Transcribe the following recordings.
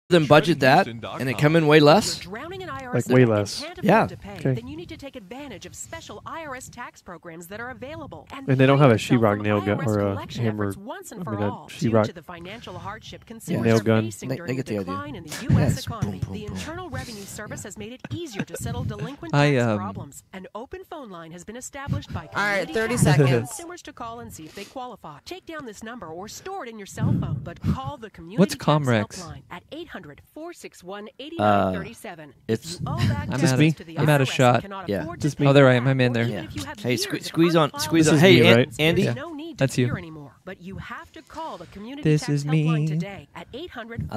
than budget that, and it come in way less. Like way less. Yeah. Okay. Then you need to take advantage of special IRS tax programs that are available. And they don't have a sheetrock nail gun or a hammer. Sheetrock to the financial hardship nail gun. They get the idea. In the U.S. economy, the Internal Revenue Service has made it easier to settle delinquent tax problems. An open phone line has been established by All right, 30 tax seconds. consumers to call and see if they qualify. Take down this number or store it in your cell phone, but call the community What's tax Comrex? helpline at 800-461-8937. It's I'm out of shot. Yeah. Just me. Oh, there I am. I'm in there. Yeah. Hey, squeeze on. This is Hey, me, right? Andy. Yeah. No need to That's you. fear anymore, but you have to call the community This tax is helpline me. today at I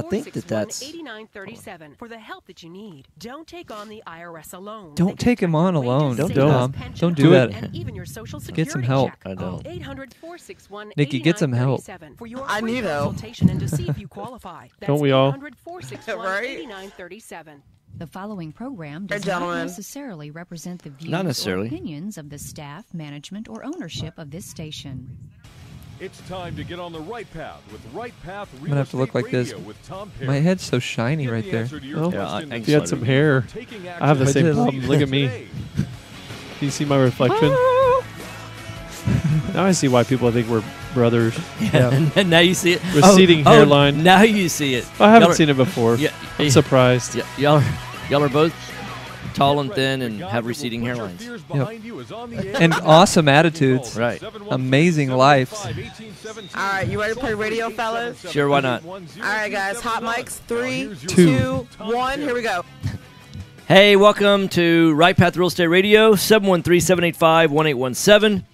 think that's 800-461-8937 for the help that you need. Don't take on the IRS alone. Don't take him on alone. Don't Don't do that. And even your social security Get some help. check. I don't. 800-461-8937 Nikki, get some help. for your I free need help. consultation and to see if you qualify. That's Don't we all? 800-461-8937. The following program does Hey, not gentlemen. necessarily represent the views Not or necessarily. opinions of the staff, management, or ownership of this station. It's time to get on the right path with Right Path Real I'm gonna have to look Estate like this. Radio with Tom Perry. My head's so shiny Get right the there. answer to your Oh. question Yeah, If you had some hair, taking I have the action same did. problem. Look at me. today. Do you see my reflection? Now I see why people think we're brothers. Yeah. And now you see it. Receding hairline. Now you see it. I haven't Y'all are- seen it before. Yeah. I'm surprised. Y'all are both tall and thin The and God have that will receding put your hairlines. fears behind you is on the air. And awesome attitudes. Right. Amazing lives. All right, you ready to play radio, fellas? Sure, why not? All right, guys, hot mics. 3, Two. 2, 1. Here we go. Hey, welcome to Right Path Real Estate Radio, 713-785-1817,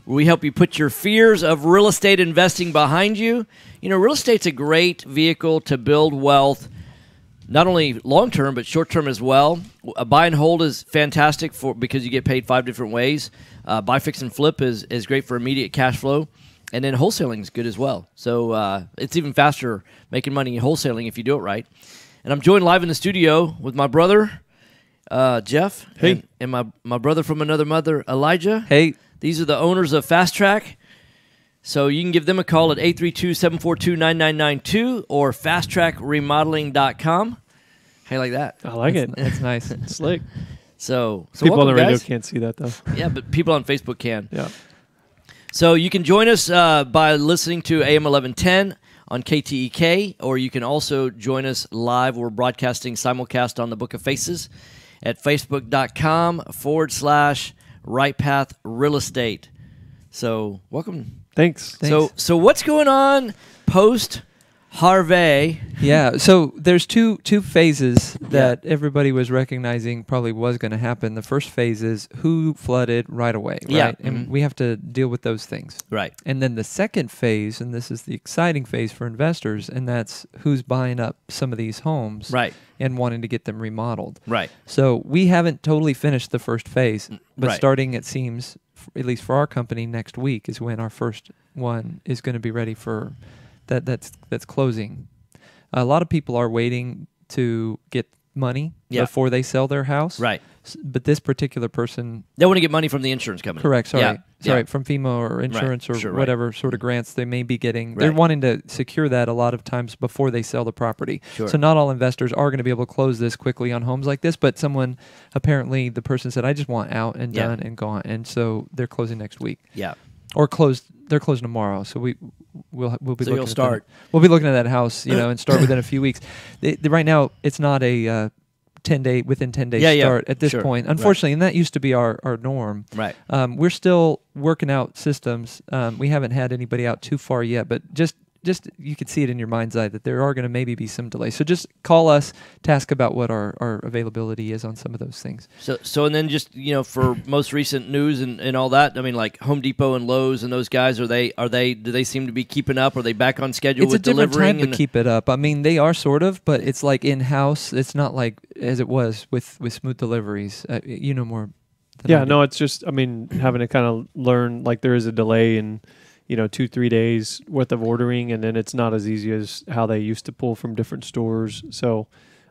where we help you put your fears of real estate investing behind you. You know, real estate's a great vehicle to build wealth, not only long-term, but short-term as well. A buy and hold is fantastic because you get paid 5 different ways. Buy, fix, and flip is great for immediate cash flow. And then wholesaling is good as well. So it's even faster making money in wholesaling if you do it right. And I'm joined live in the studio with my brother, Jeff, Hey. and my brother from another mother, Elijah. Hey, These are the owners of Fast Track. So you can give them a call at 832-742-9992 or fasttrackremodeling.com. How you like that? I like it. that's nice. Slick. So People on the welcome, radio guys. can't see that, though. Yeah, but people on Facebook can. Yeah. So you can join us by listening to AM 1110 on KTEK, or you can also join us live. We're broadcasting simulcast on the Book of Faces at facebook.com/Right Path Real Estate. So welcome. Thanks. So what's going on post Harvey? Yeah, so there's two phases that everybody was recognizing probably was going to happen. The first phase is who flooded right away, right? Yeah. And we have to deal with those things. Right. And then the second phase, and this is the exciting phase for investors, and that's who's buying up some of these homes Right. and wanting to get them remodeled. Right. So we haven't totally finished the first phase, but Right. starting, it seems, at least for our company, next week is when our first one is going to be ready for that's closing. A lot of people are waiting to get money Yeah. before they sell their house. Right. But this particular person, They want to get money from the insurance company. correct, sorry, Yeah. sorry, from FEMA or insurance or Sure, right. whatever sort of grants they may be getting. They're Right. wanting to secure that a lot of times before they sell the property. Sure. So not all investors are going to be able to close this quickly on homes like this, but apparently the person said, I just want out and Yeah. done and gone. And so they're closing next week. Yeah. Or they're closing tomorrow. So we'll be So looking you'll at start. we'll be looking at that house, and start within a few weeks. Right now, it's not a 10-day start at this Sure. point, Right. unfortunately, and that used to be our norm. Right. We're still working out systems. We haven't had anybody out too far yet, but just you could see it in your mind's eye that there are going to maybe be some delays. So just call us to ask about what our availability is on some of those things. So and then just for most recent news and all that, I mean, like Home Depot and Lowe's and those guys, do they seem to be keeping up? Are they back on schedule It's with a different delivering? time to keep it up. I mean, they are sort of, but it's like in-house. It's not like as it was with smooth deliveries. You know more than I Yeah, do. no, it's just, having to kind of learn, like there is a delay in, 2-3 days worth of ordering, and then it's not as easy as how they used to pull from different stores. So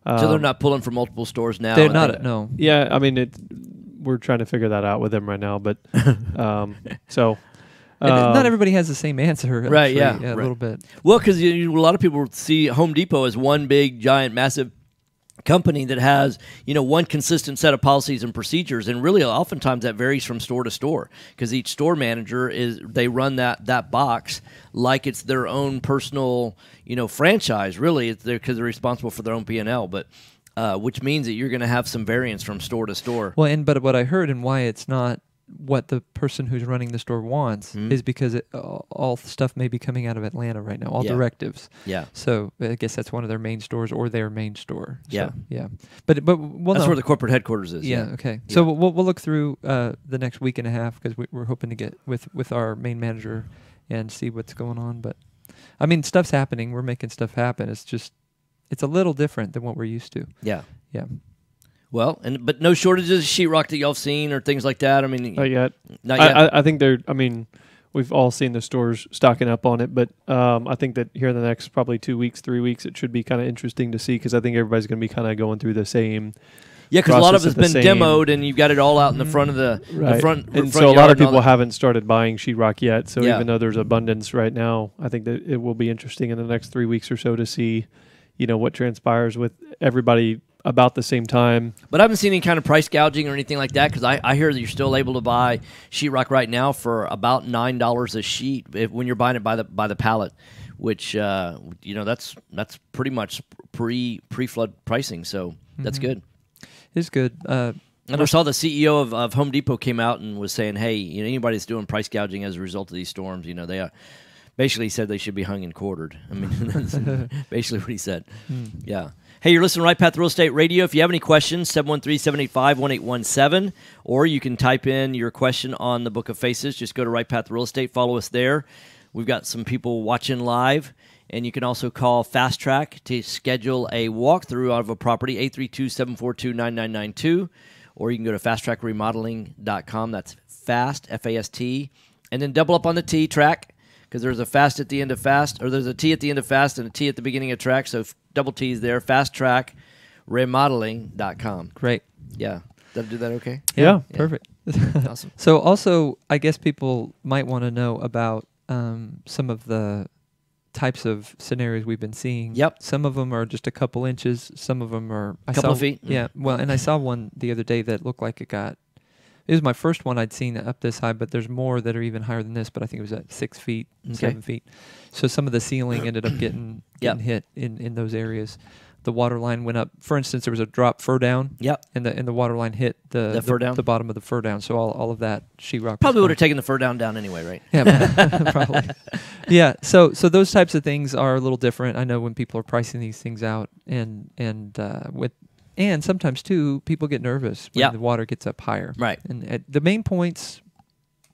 they're not pulling from multiple stores now. They're not, no. Yeah, we're trying to figure that out with them right now, but Not everybody has the same answer. Right, actually. yeah, A right. little bit. Well, because a lot of people see Home Depot as one big, giant, massive company that has, one consistent set of policies and procedures, and really oftentimes that varies from store to store because each store manager they run that box like it's their own personal, franchise. Really, it's because they're responsible for their own P&L, but which means that you're going to have some variance from store to store. Well, but what I heard and why it's not what the person who's running the store wants is because all stuff may be coming out of Atlanta right now, all directives. Yeah. So I guess that's one of their main stores or their main store. So, Yeah. yeah. But well, That's where the corporate headquarters is. Yeah. Okay. Yeah. So we'll look through the next week and a half because we're hoping to get with our main manager and see what's going on. But I mean, stuff's happening. We're making stuff happen. It's a little different than what we're used to. Yeah. Yeah. Well, but no shortages of sheetrock that y'all have seen or things like that. I mean, Not yet. Not yet. I think we've all seen the stores stocking up on it, but I think that here in the next probably 2 weeks, 3 weeks, it should be kind of interesting to see because I think everybody's going to be kind of going through the same. Yeah, because a lot of it's process been at the same- demoed, and you've got it all out in the front of the Right. front. And front so a lot yard of and all people that. haven't started buying sheetrock yet. So Yeah. even though there's abundance right now, I think that it will be interesting in the next 3 weeks or so to see, what transpires with everybody about the same time. But I haven't seen any kind of price gouging or anything like that because I hear that you're still able to buy sheetrock right now for about $9 a sheet when you're buying it by the pallet, which that's pretty much pre-flood pricing. So that's good. It's good. And I saw the CEO of Home Depot came out and was saying, hey, anybody that's doing price gouging as a result of these storms, they basically said they should be hung and quartered. I mean, that's basically what he said. Yeah. Hey, you're listening to Right Path Real Estate Radio. If you have any questions, 713-785-1817, or you can type in your question on the Book of Faces. Just go to Right Path Real Estate. Follow us there. We've got some people watching live, and you can also call Fast Track to schedule a walkthrough of a property, 832-742-9992, or you can go to fasttrackremodeling.com. That's fast, F-A-S-T, and then double up on the T, track, because there's a fast at the end of fast, or there's a T at the end of fast and a T at the beginning of track, so double T's there, fasttrackremodeling.com. Great. Yeah. Did I do that okay? Yeah. Perfect. Awesome. So also, I guess people might want to know about some of the types of scenarios we've been seeing. Yep. Some of them are just a couple inches. Some of them are A couple of feet. Yeah. Well, and I saw one the other day that looked like it was my first one I'd seen up this high, but there's more that are even higher than this, but I think it was at 6 feet, Okay. 7 feet. So some of the ceiling ended up getting hit in those areas. The water line went up. For instance, there was a drop fur down. Yep. And the water line hit the fur down? the bottom of the fur down. So all of that sheetrock Probably was would have taken the fur down anyway, right? Yeah, probably. Yeah. So those types of things are a little different. I know when people are pricing these things out, and sometimes too, people get nervous when the water gets up higher. Right. And the main points: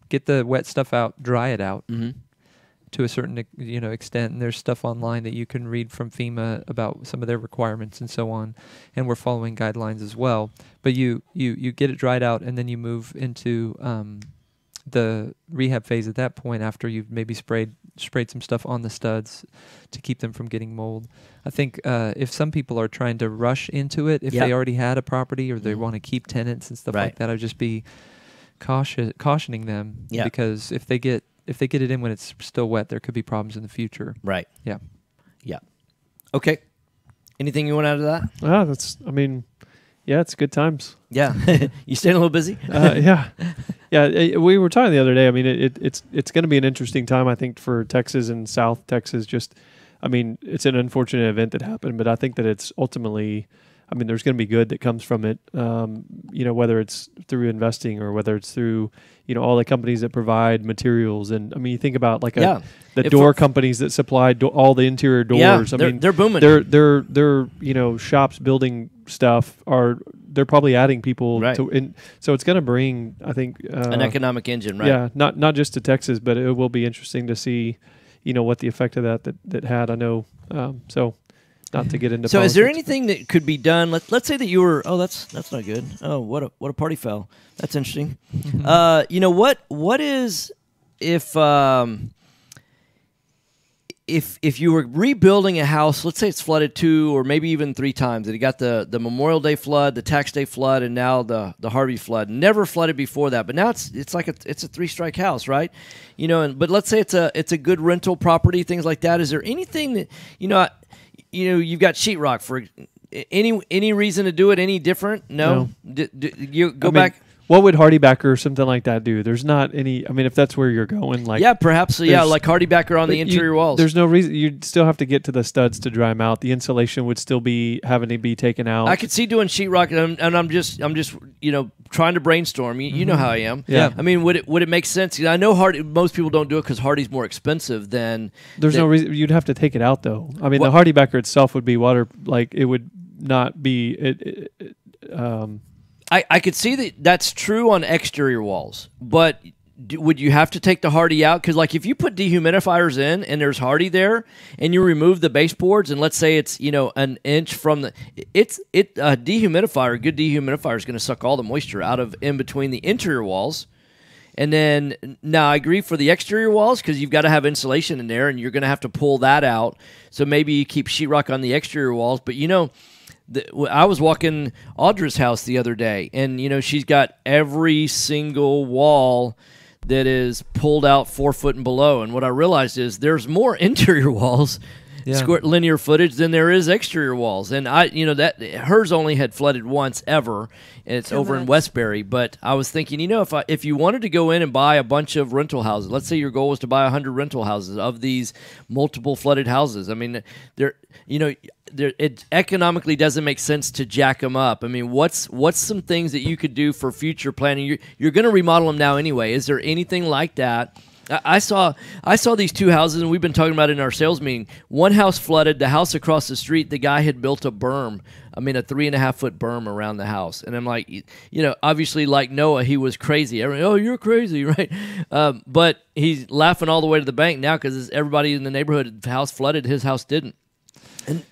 get the wet stuff out, dry it out to a certain extent. And there's stuff online that you can read from FEMA about some of their requirements and so on. And we're following guidelines as well. But you get it dried out, and then you move into the rehab phase at that point after you've maybe sprayed some stuff on the studs to keep them from getting mold. I think if some people are trying to rush into it, if they already had a property or they want to keep tenants and stuff like that, I'd just be cautioning them because if they get it in when it's still wet, there could be problems in the future. Right. Yeah. Yeah. Okay. Anything you want out of that? It's good times. Yeah. You staying a little busy? Yeah. We were talking the other day. I mean, it's going to be an interesting time, I think, for Texas and South Texas. It's an unfortunate event that happened, but I think that it's ultimately, there's going to be good that comes from it. Whether it's through investing or whether it's through, all the companies that provide materials. And you think about the door companies that supply all the interior doors. Yeah, they're booming. They're shops building stuff they're probably adding people to, and so it's going to bring, I think, an economic engine, right? Yeah, not just to Texas, but it will be interesting to see, what the effect of that had. I know, so not to get into. So, politics, is there anything that could be done? Let's say that you were. Oh, that's not good. Oh, what a party foul. That's interesting. What is if if you were rebuilding a house, let's say it's flooded 2 or maybe even 3 times, and you got the Memorial Day flood, the Tax Day flood, and now the Harvey flood. Never flooded before that, but now it's like it's a 3-strike house, right? But let's say it's a good rental property, things like that. Is there anything that you've got sheetrock for any reason to do it any different? No. You go back. What would Hardybacker or something like that do? There's not any. I mean, if that's where you're going, like perhaps like Hardybacker on the interior walls. There's no reason. You'd still have to get to the studs to dry them out. The insulation would still be having to be taken out. I could see doing sheetrock, and I'm just trying to brainstorm. You know how I am. Yeah. I mean, would it make sense? I know most people don't do it because Hardy's more expensive than. There's no reason you'd have to take it out though. I mean, the Hardybacker itself would be water. Like it would not be. I could see that's true on exterior walls, but would you have to take the Hardy out? Because like if you put dehumidifiers in and there's Hardy there, and you remove the baseboards, and let's say it's an inch from a good dehumidifier is going to suck all the moisture out of in between the interior walls. And then now I agree for the exterior walls because you've got to have insulation in there, and you're going to have to pull that out. So maybe you keep sheetrock on the exterior walls, but I was walking Audra's house the other day, and she's got every single wall that is pulled out 4 foot and below. And what I realized is there's more interior walls, square linear footage, than there is exterior walls. And that hers only had flooded once ever, and it's over in Westbury. But I was thinking, if you wanted to go in and buy a bunch of rental houses, let's say your goal was to buy 100 rental houses of these multiple flooded houses. I mean, it economically doesn't make sense to jack them up. I mean, what's some things that you could do for future planning? You're going to remodel them now anyway. Is there anything like that? I saw these 2 houses, and we've been talking about it in our sales meeting. One house flooded. The house across the street, the guy had built a berm. I mean, a 3.5-foot berm around the house. And I'm like, obviously, like Noah, he was crazy. Everyone, oh, you're crazy, right? But he's laughing all the way to the bank now because everybody in the neighborhood, the house flooded, his house didn't. And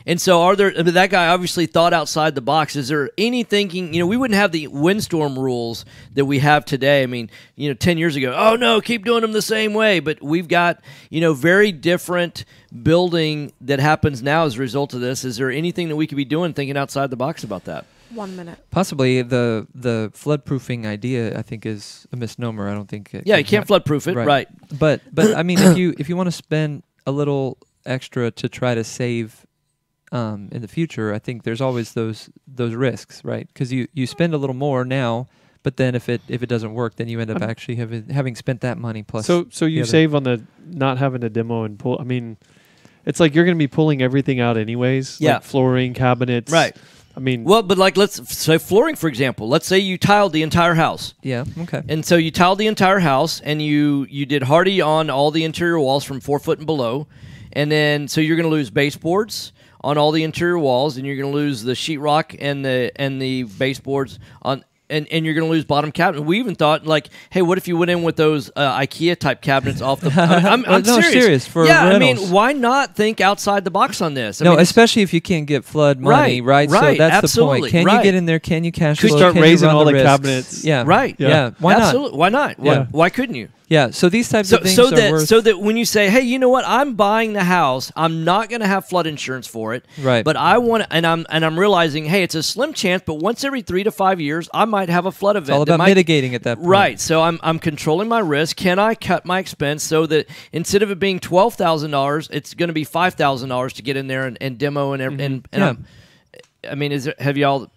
and so that guy obviously thought outside the box. Is there any thinking? We wouldn't have the windstorm rules that we have today. I mean, 10 years ago, oh no, keep doing them the same way. But we've got very different building that happens now as a result of this. Is there anything that we could be doing, thinking outside the box about that? 1 minute. Possibly the flood proofing idea, I think, is a misnomer. I don't think. You can't flood proof it, right? But I mean, if you want to spend a little extra to try to save in the future, I think there's always those risks, right? Because you spend a little more now, but then if it doesn't work, then you end up actually having spent that money plus. So you save on the not having to demo and pull. I mean, it's like you're going to be pulling everything out anyways. Yeah, like flooring, cabinets, right? I mean, but like let's say flooring, for example. Let's say you tiled the entire house. Yeah. Okay. And so you tiled the entire house, and you did Hardy on all the interior walls from 4 foot and below. And then, so you're going to lose baseboards on all the interior walls, and you're going to lose the sheetrock and the baseboards on, and you're going to lose bottom cabinet. We even thought, like, hey, what if you went in with those IKEA type cabinets off the? I'm serious for rentals. I mean, rentals. why not think outside the box on this? Especially if you can't get flood money, right? So that's absolutely, the point. Can you get in there? Can you cash flow? Start can raising all the risks? cabinets. Yeah, right. Yeah, why absolutely. not? Why not? Yeah. Why couldn't you? Yeah, so these types of things so that when you say, hey, you know what, I'm buying the house, I'm not going to have flood insurance for it, right? But I want, and I'm realizing, hey, it's a slim chance, but once every 3 to 5 years, I might have a flood event. It's all about mitigating at that point, right? So I'm controlling my risk. Can I cut my expense so that instead of it being $12,000, it's going to be $5,000 to get in there and demo and I mean, have y'all?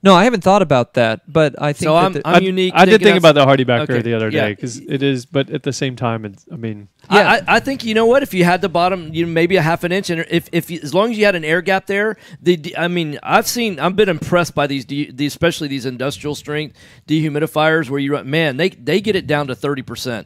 No, I haven't thought about that, but I think so. I'm unique. I did think about the Hardybacker the other day Yeah. because it is, but at the same time, it's. I mean, I think you know what? If you had the bottom, maybe a half an inch, and if as long as you had an air gap there, I've been impressed by these especially these industrial strength dehumidifiers where they get it down to 30%.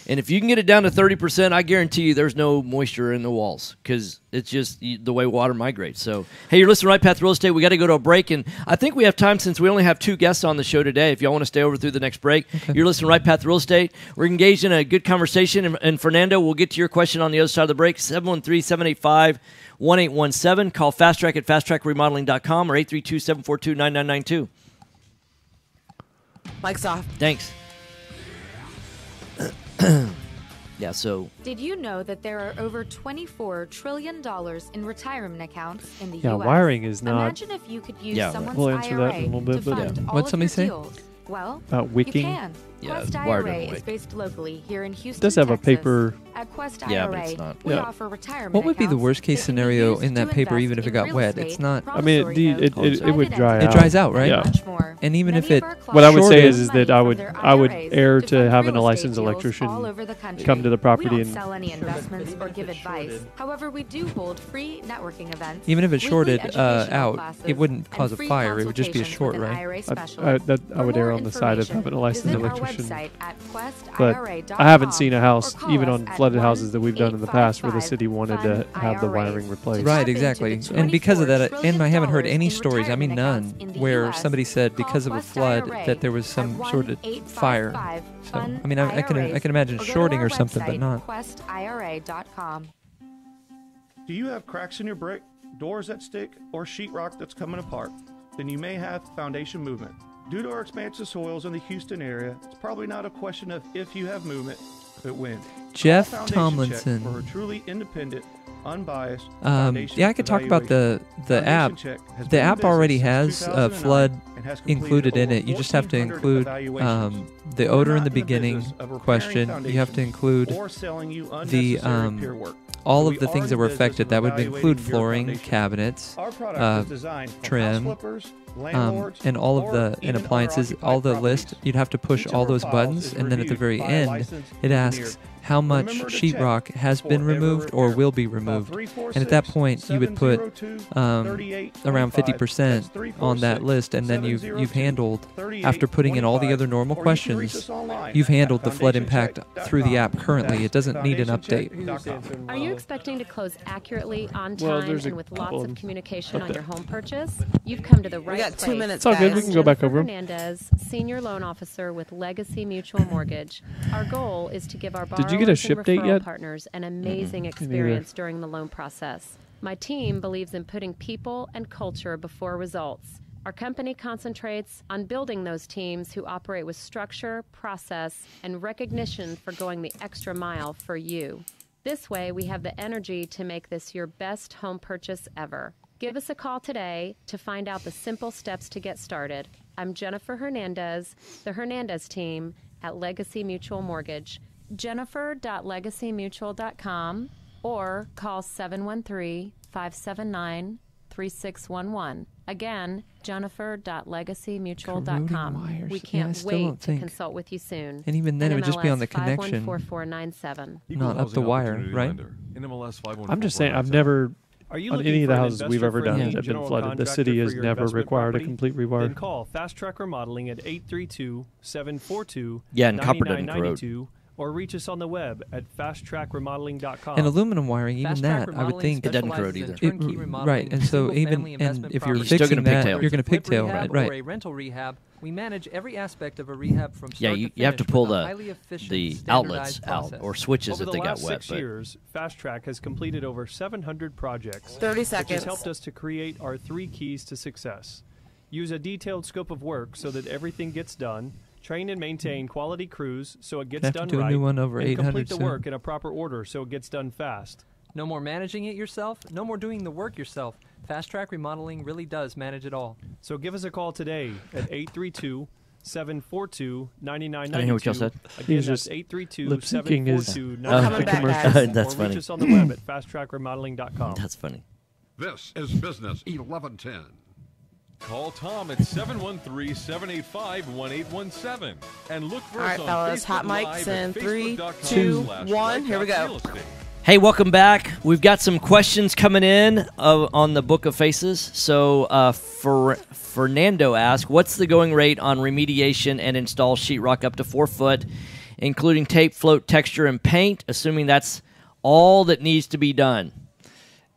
And if you can get it down to 30%, I guarantee you there's no moisture in the walls because it's just the way water migrates. So, hey, you're listening to Right Path Real Estate. We got to go to a break, and I think we have time since we only have 2 guests on the show today. If y'all want to stay over through the next break, You're listening to Right Path Real Estate. We're engaged in a good conversation, and Fernando, we'll get to your question on the other side of the break. 713-785-1817. Call Fast Track at fasttrackremodeling.com or 832-742-9992. Mike's off. Thanks. Yeah, so Did you know that there are over $24 trillion in retirement accounts in the Yeah, U.S.? wiring is not. Imagine if you could use someone's We'll answer that IRA in a little bit, to but fund all What'd of somebody your say? deals. Well, About you wicking. can. Yeah, Quest wired IRA doesn't is wick. based locally here in Houston, does have a Texas. paper. At Quest Yeah, but IRA, it's not. we Yeah. offer retirement What would be the accounts worst case that can be scenario used in that to paper, invest even if it in got real wet? estate, It's not. I mean, promissory notes, it would private dry entities, out. It dries out, right? Yeah. and much more. And even Many if it- of our What I would say clients is make that money I from would their I would IRAs err to to fund having a real estate licensed deals electrician all over the country. come to the property We don't and sell any investments or give advice. However, we do hold free networking events. Even if it weekly shorted educational out, classes, it wouldn't and cause a free fire. It would just be a consultations short, with an right? IRA I specialist. would For err more on the side of information, having a licensed visit our electrician. website at But questira.com I haven't seen a house, or call even us on at flooded houses that we've done in the past, where the city wanted to have the 1-855-FUN-IRA. wiring replaced. Right, Tap into exactly. the And because of that, $24 and I haven't heard trillion any in stories, I mean retirement none, accounts in the where US. somebody said because of a Call flood Quest that there was IRA some at sort of fire. So, I mean, I can imagine or go to shorting our or something, but website, not. questira.com. Do you have cracks in your brick, doors that stick, or sheetrock that's coming apart? Then you may have foundation movement. Due to our expansive soils in the Houston area, it's probably not a question of if you have movement, but when. Jeff Call Foundation Tomlinson. Check for a truly independent, unbiased Yeah, I could talk about the Foundation app. Check has The been in app already business since has 2009 flood and has completed included in over it. You just have to 1,400 include evaluations. the We're odor in not the in the beginning business of repairing question. You have to include or selling you the unnecessary peer work. all We of the are things in that were business affected. of That would include evaluating your flooring, foundation. cabinets, Our product is designed for trim, house flippers, landlords, and all of or the and even appliances. owner-occupied All the properties. list. You'd have to push Each of all our those files buttons, is and then at the reviewed very by a end, licensed it asks engineer. how much Remember to sheetrock check has been before ever removed or repair. will be Call removed. And at that point, you would put 346-702-3825. around 50% That's on that list, and then you've handled, after putting in all the other normal or you can reach questions, us online you've at handled the flood impact through the app foundationcheck.com. currently. It doesn't need an update. foundationcheck.com. Are you expecting to close accurately, on Well, time, there's a and with couple lots of of communication on Okay. your home purchase? You've come to the right got 2 place. minutes, It's all good. We guys. can go back Jennifer over 'em. Hernandez, Senior Loan Officer with Legacy Mutual Mortgage. Our goal is to give our borrowers Did you get a and ship date referral yet? partners an amazing neither. experience during the loan process. My team believes in putting people and culture before results. Our company concentrates on building those teams who operate with structure, process, and recognition for going the extra mile for you. This way, we have the energy to make this your best home purchase ever. Give us a call today to find out the simple steps to get started. I'm Jennifer Hernandez, the Hernandez team at Legacy Mutual Mortgage. Jennifer.legacymutual.com or call 713-579-3611. Again, jennifer.legacymutual.com. Corroding We wires. Yeah, I can't still wait don't to think- consult with you soon. And even then, it would just be on the connection. 514497. Not up the wire, right? I'm just saying, I've never, Are you on looking any of the for an houses we've ever done investor-friendly that have been general flooded, the contractor city for has your never investment required a property? complete Then rewire. call Fast Track Remodeling at 832-742-9992 Yeah, and copper doesn't corrode. or reach us on the web at fasttrackremodeling.com. And aluminum wiring, even Fast Track that, I would think. It doesn't corrode specializes in either. turnkey remodeling Right, and so single-family even investment if you're properties. You're still fixing gonna that, pigtail. you're going to Flip pigtail, rehab right? Or a rental rehab, we manage every aspect of a rehab from Yeah, start you to have to finish pull with a the highly efficient, the outlets standardized out process. or switches Over if the they got last wet. 6 But years, Fast Track has completed over 700 projects. 30 Which seconds. has helped us to create our 3 keys to success. Use a detailed scope of work so that everything gets done. Train and maintain quality crews so it gets Have to done do a right. new one over and 800 complete the soon. work in a proper order so it gets done fast. No more managing it yourself. No more doing the work yourself. Fast Track Remodeling really does manage it all. So give us a call today at 832-742-9992. I didn't hear what y'all said. Again, He's that's just lip-syncing his 832-742-9992. commercial. That's or funny. reach us on the web at fasttrackremodeling.com. That's funny. This is Business 1110. Call Tom at 713-785-1817 and look for All right, us on fellas, Facebook hot mics Live in at 3, facebook.com 2, / 1. Here we go. Real Estate. Hey, welcome back. We've got some questions coming in on the Book of Faces. So, Fernando asked, what's the going rate on remediation and install sheetrock up to 4 foot, including tape, float, texture, and paint, assuming that's all that needs to be done?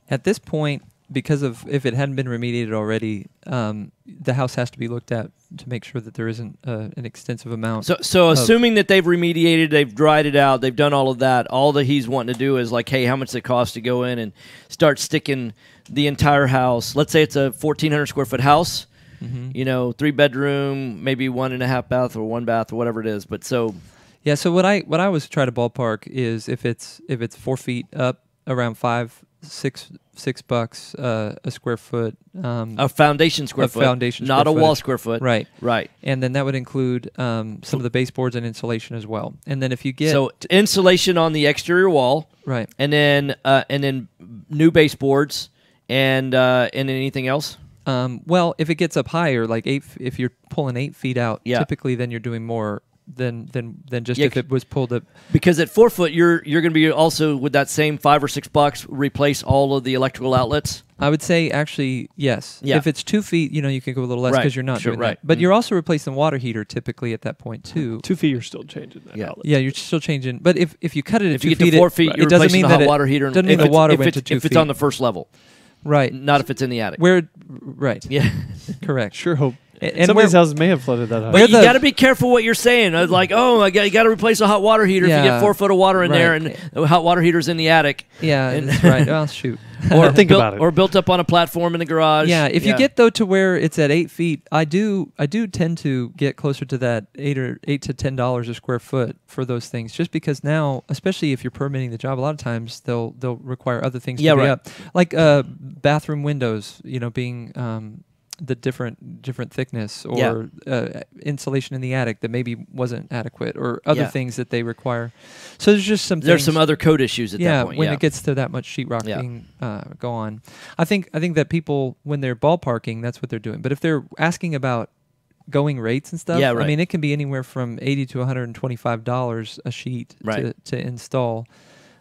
At this point, because of if it hadn't been remediated already, the house has to be looked at to make sure that there isn't an extensive amount. So assuming that they've remediated, they've dried it out, they've done all of that, all that he's wanting to do is like, hey, how much does it cost to go in and start sticking the entire house? Let's say it's a 1,400 square foot house, 3 bedroom, maybe 1.5 bath or 1 bath or whatever it is. But so Yeah. So what I always try to ballpark is if it's 4 feet up, around $5-6 a square foot. A foundation square foot, foundation not square a wall footage. square foot. Right. Right. And then that would include some of the baseboards and insulation as well. And then if you get insulation on the exterior wall, right, and then new baseboards and anything else. Well, if it gets up higher, like if you're pulling 8 feet out, typically then you're doing more than just if it was pulled up. Because at 4 foot, you're going to be also with that same $5 or $6 replace all of the electrical outlets. I would say actually yes. Yeah. If it's 2 feet, you can go a little less because you're not doing that. But you're also replacing the water heater typically at that point too. 2 feet, you're still changing that outlet. Yeah, you're still changing. But if you cut it at if 2 you feet, get to 4 feet, you're it doesn't replacing mean the that hot water heater. Doesn't mean the water went to 2 feet. If it's on the first level, right? Not if it's in the attic. Right. Yeah. Correct. Sure hope. And some of these houses may have flooded that high. But you got to be careful what you're saying. Like, you got to replace a hot water heater if you get 4 foot of water in there, and the hot water heater's in the attic. Yeah, that's right. Well, shoot. Or think about it. Or built up on a platform in the garage. Yeah, if you get though to where it's at 8 feet, I do tend to get closer to that $8 to $10 a square foot for those things, just because now, especially if you're permitting the job, a lot of times they'll require other things to be up, like bathroom windows, being the different thickness, or insulation in the attic that maybe wasn't adequate, or other things that they require. So there's just there's some other code issues at that point. When it gets to that much sheetrock being go on, I think that people, when they're ballparking, that's what they're doing. But if they're asking about going rates and stuff, I mean, it can be anywhere from $80 to $125 a sheet to install.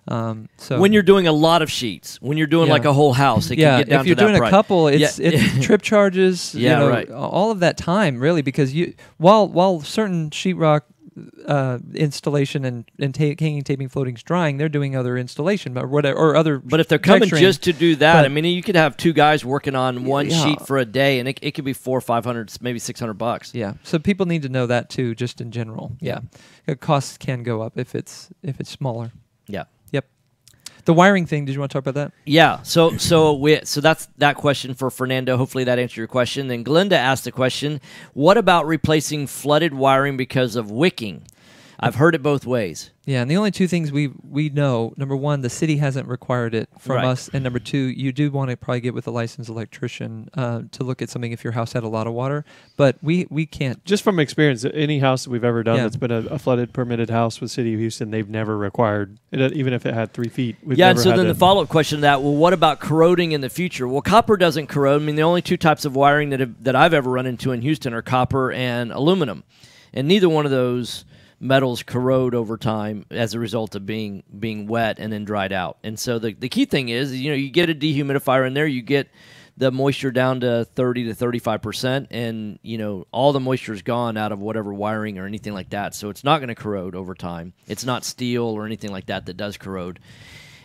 So when you're doing a lot of sheets, when you're doing like a whole house, it can get down if you're to that doing price. a couple, it's trip charges, all of that time, really, because while certain sheetrock installation and hanging, taping, floating's drying, they're doing other installation or whatever, or other. But if they're coming just to do that, I mean, you could have 2 guys working on one sheet for a day, and it could be $400 or $500, maybe $600. Yeah, so people need to know that too, just in general. Yeah, costs can go up if it's smaller. Yeah. Yep. The wiring thing, did you want to talk about that? Yeah. So that's that question for Fernando. Hopefully that answered your question. Then Glenda asked the question, what about replacing flooded wiring because of wicking? I've heard it both ways. Yeah, and the only 2 things we know, number 1, the city hasn't required it from us, and number 2, you do want to probably get with a licensed electrician to look at something if your house had a lot of water, but we can't. Just from experience, any house that we've ever done that's been a flooded permitted house with City of Houston, they've never required it, even if it had 3 feet. And so then the follow-up question to that, well, what about corroding in the future? Well, copper doesn't corrode. I mean, the only 2 types of wiring that I've ever run into in Houston are copper and aluminum, and neither one of those metals corrode over time as a result of being wet and then dried out. And so the key thing is, you get a dehumidifier in there, you get the moisture down to 30 to 35%, and all the moisture is gone out of whatever wiring or anything like that. So it's not going to corrode over time. It's not steel or anything like that does corrode.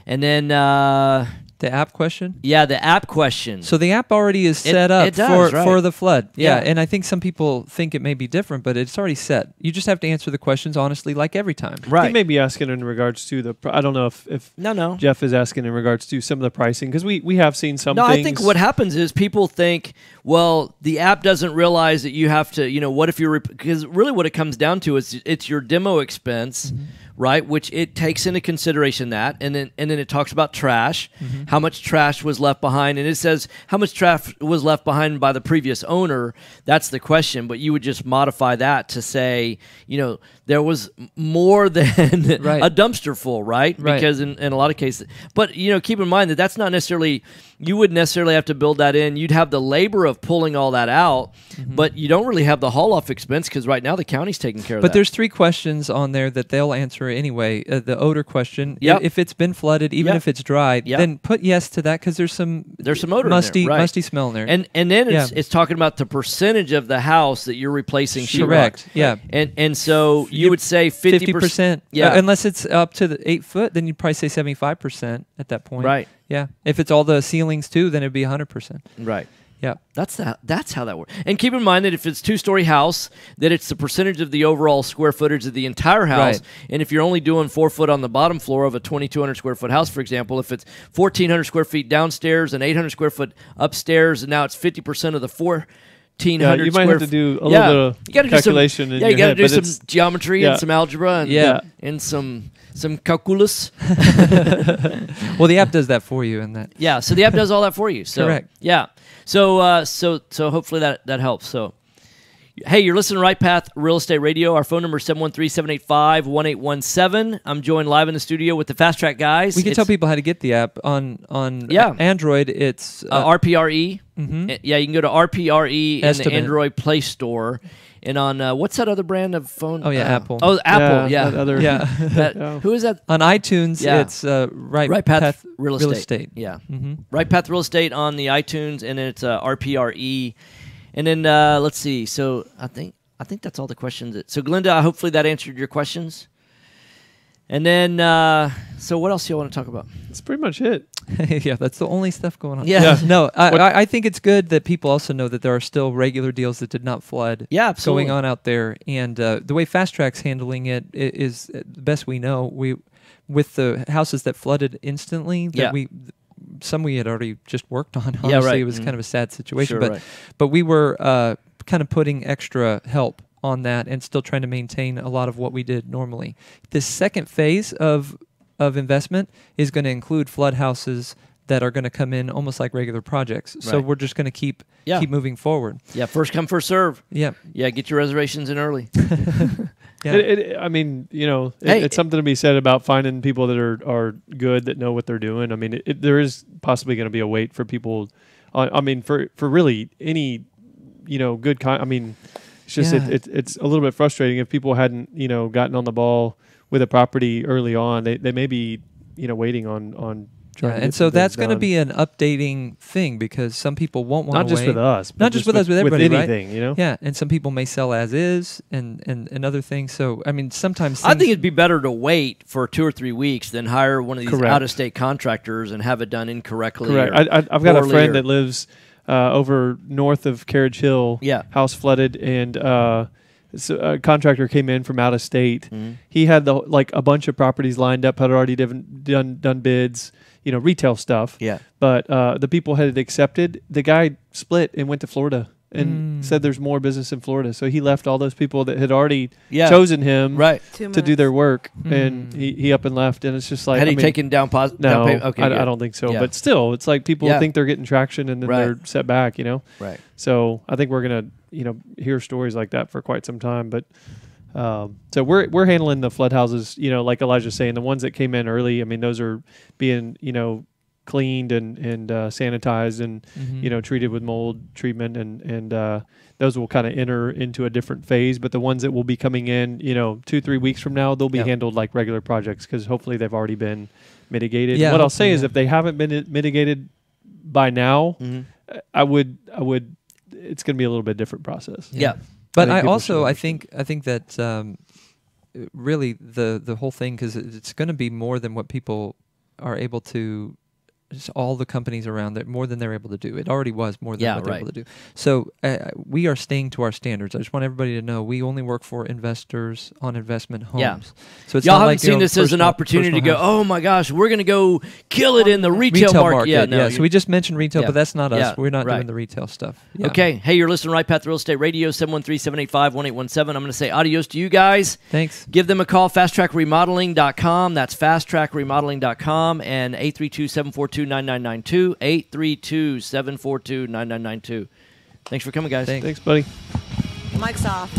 And then the app question? Yeah, the app question. So the app already is set up for the flood. Yeah, and I think some people think it may be different, but it's already set. You just have to answer the questions honestly, like every time. Right. He may be asking in regards to the. I don't know if no. Jeff is asking in regards to some of the pricing, because we have seen some. No, things. I think what happens is people think, well, the app doesn't realize that you have to. What if you're because really what it comes down to is it's your demo expense. Mm-hmm. Right, which it takes into consideration that, and then it talks about trash, how much trash was left behind, and it says how much trash was left behind by the previous owner. That's the question, but you would just modify that to say, there was more than a dumpster full, right? Because in a lot of cases, but keep in mind that that's not necessarily, you wouldn't necessarily have to build that in. You'd have the labor of pulling all that out, but you don't really have the haul off expense because right now the county's taking care of that. But there's 3 questions on there that they'll answer anyway. The odor question, if it's been flooded, even if it's dry, then put yes to that, because there's some odor musty, in there, musty smell in there. And then it's talking about the percentage of the house that you're replacing sheetrock. Correct. Yeah. And so you would say 50%. Yeah. Unless it's up to the 8 foot, then you'd probably say 75% at that point. Right. Yeah. If it's all the ceilings too, then it'd be 100%. Right. Yeah, that's how that works. And keep in mind that if it's 2-story house, that it's the percentage of the overall square footage of the entire house. Right. And if you're only doing 4 foot on the bottom floor of a 2,200 square foot house, for example, if it's 1,400 square feet downstairs and 800 square foot upstairs, and now it's 50% of the 1,500 you might square have to do a yeah. little bit You gotta of calculation. Do in some, your you got to head, do but some it's- geometry yeah. and some algebra and, Yeah. and some calculus. Well, the app does that for you, and that. Yeah, so the app does all that for you. So, Correct. Yeah. So so hopefully that helps. So, hey, you're listening to Right Path Real Estate Radio. Our phone number is 713-785-1817. I'm joined live in the studio with the Fast Track guys. We can tell people how to get the app on Yeah. Android. It's RPRE. Mhm. Yeah, you can go to RPRE in the Estimate. Android Play Store. And on what's that other brand of phone? Oh, yeah, Apple. Oh, Apple. Yeah, Yeah. that other- Yeah. Who is that? On iTunes, Yeah. it's Right Path Real Estate. Yeah. Mm-hmm. Right Path Real Estate on the iTunes, and it's RPRE. And then let's see. So I think that's all the questions. So Glenda, hopefully that answered your questions. And then, so what else do you want to talk about? That's pretty much it. Yeah, that's the only stuff going on. Yeah. No, I think it's good that people also know that there are still regular deals that did not flood. Yeah, absolutely. Going on out there, and the way Fast Track's handling it is the best we know. With the houses that flooded instantly, that some we had already just worked on. Honestly, Yeah, right. It was kind of a sad situation, Sure, but we were kind of putting extra help on that and still trying to maintain a lot of what we did normally. This second phase of investment is going to include flood houses that are going to come in almost like regular projects. So Right. we're just going to keep moving forward. Yeah, first come, first serve. Yeah. Yeah, get your reservations in early. Yeah. I mean, Hey, it's something to be said about finding people that are good, that know what they're doing. I mean, there is possibly going to be a wait for people. I mean, for really any, good I mean, it's just it's a little bit frustrating if people hadn't gotten on the ball with a property early on. They may be waiting on. Yeah, and so that's going to be an updating thing because some people won't want to not just wait. with us, but not just with us, with everybody, with anything, right? Yeah, and some people may sell as is and other things. So I mean, sometimes I think it'd be better to wait for 2 or 3 weeks than hire one of these Correct. out-of-state contractors and have it done incorrectly. Correct. Or I've got a poorly friend or- that lives over north of Carriage Hill. Yeah. House flooded, and so a contractor came in from out of state. Mhm. He had a bunch of properties lined up, had already done bids, retail stuff. Yeah. But the people had accepted. The guy split and went to Florida and said there's more business in Florida. So he left all those people that had already chosen him Right. to do their work, and he up and left. And it's just like, Had I he mean, taken down down No, payment? Okay, I good. don't think so. Yeah. But still, it's like people Yeah. think they're getting traction, and then Right. they're set back. Right. So I think we're gonna hear stories like that for quite some time. But so we're handling the flood houses. Like Elijah's saying, the ones that came in early. I mean, those are being cleaned and sanitized and treated with mold treatment, and those will kind of enter into a different phase. But the ones that will be coming in 2-3 weeks from now, they'll be handled like regular projects because hopefully they've already been mitigated. Yeah, What I'll say hopefully, is if they haven't been mitigated by now, I would it's going to be a little bit different process. Yeah. But I I think also people I think that really the whole thing, because it's going to be more than what people are able to. Just all the companies around that, more than they're able to do. It already was more than what they're able to do. So we are staying to our standards. I just want everybody to know we only work for investors on investment homes. Yeah. So it's Y'all not haven't like seen this as an opportunity to go, oh my gosh, we're going to go kill it in the retail market. Yeah, no, So we just mentioned retail, Yeah. but that's not us. Yeah, We're not right. doing the retail stuff. Yeah. Okay. Hey, you're listening to Right Path Real Estate Radio, 713-785-1817. I'm going to say adios to you guys. Thanks. Give them a call, fasttrackremodeling.com. That's fasttrackremodeling.com, and 832-742-9992. 832-742-9992. Thanks for coming, guys. Thanks, buddy. Mic's off.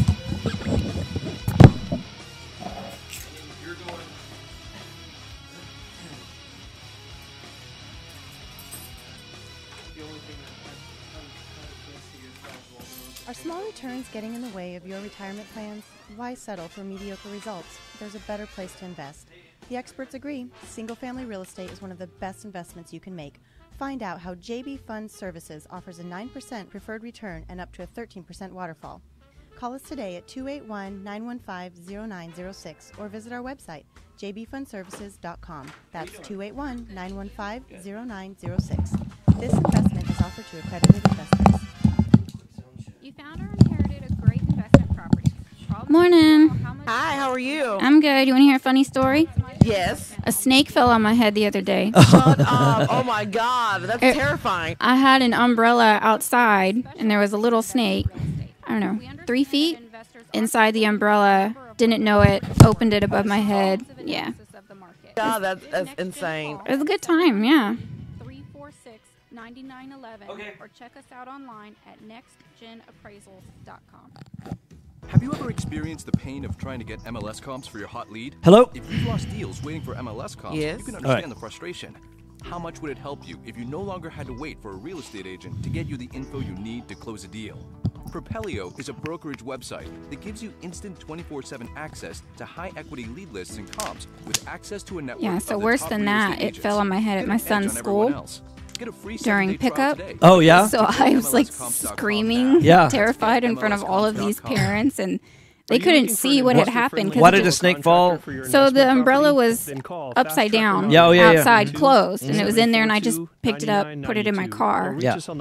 Are small returns getting in the way of your retirement plans? Why settle for mediocre results? There's a better place to invest. The experts agree. Single-family real estate is one of the best investments you can make. Find out how JB Fund Services offers a 9% preferred return and up to a 13% waterfall. Call us today at 281-915-0906 or visit our website, jbfundservices.com. That's 281-915-0906. This investment is offered to accredited investors. You found or inherited a great investment property. Morning. Hi, how are you? I'm good. You want to hear a funny story? Yes. A snake fell on my head the other day. Shut up. Oh my God. That's terrifying. I had an umbrella outside, and there was a little snake, I don't know, 3 feet inside the umbrella. Didn't know it. Opened it above my head. Yeah. God, that's insane. It was a good time, yeah. 346-9911 or check us out online at nextgenappraisals.com. Have you ever experienced the pain of trying to get MLS comps for your hot lead? Hello? If you've lost deals waiting for MLS comps, Yes. you can understand the frustration. How much would it help you if you no longer had to wait for a real estate agent to get you the info you need to close a deal? Propelio is a brokerage website that gives you instant 24/7 access to high-equity lead lists and comps with access to a network. Yeah, so worse than that, it fell on my head at my son's school during pickup. Oh, yeah? So I was like screaming, terrified in front of all of these parents, and they couldn't see what had happened. Why did a snake fall? So the umbrella was upside down, outside, closed, and it was in there, and I just picked it up, put it in my car. Yeah. So